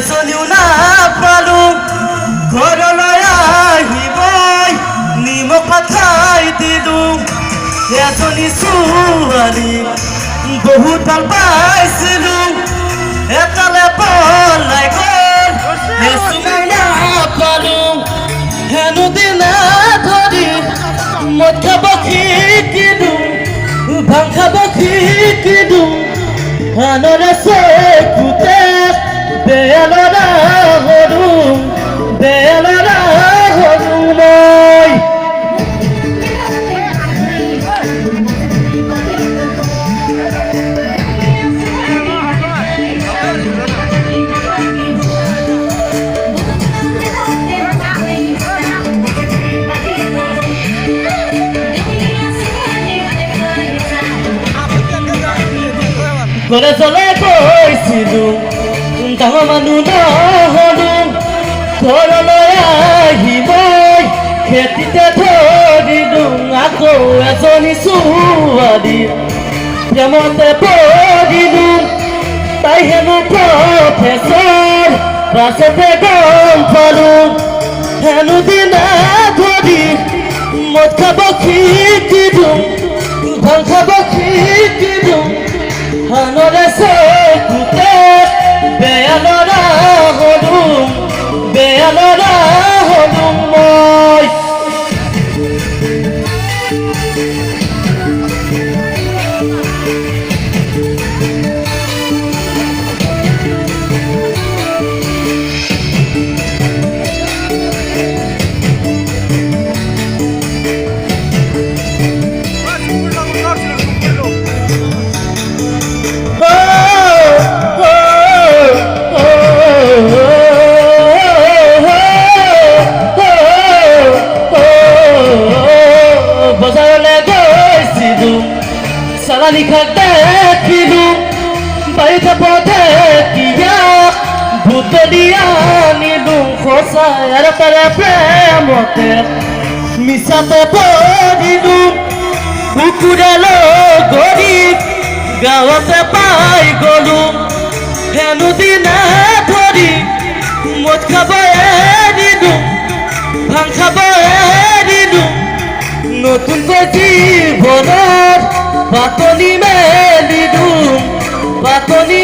এজনীও নাপালো ঘৰলৈ আহিবই নিমখ খাই দিলো এজনী ছোৱালী বহুত ভাল পাইছিলো এটালে পলাই গ'ল এজনী নাপালো হেনো দিনা ধৰি মদ খাব শিকিলো ভাং খাব শিকিলো আনৰে চকুতে বেলনা হৰু বেলনা হৰু মই ঘৰে চলে গৈছিলো ডাঙৰ মানুহ নহলো ঘৰলৈ আহি মই খেতিতে ধৰিলো আকৌ এজনী ছোৱালী প্ৰেমতে পৰিলো তাই হেনো প্ৰফেচৰ পাছতে গম পালো হেনো দিনা ধৰি মদ খাব শিকিলো ভাং খাব শিকিলো আনৰে চকুতে বেলনা হলো বেলনা হলো মই চালানি খাক দেখিলো বাৰিষা পথে দিয়া ভূত দিয়া নিলো সঁচাই আৰু তাৰে প্ৰেমতে মিছাতে পৰিলো কুকুৰালো গৰীব গাঁৱতে পাই গলো হেনো দিনা ধৰি মদ খাব এৰিলো ভাং খাব এৰিলো নতুনকৈ জীৱনত বাতনি মেলিলো বাতনি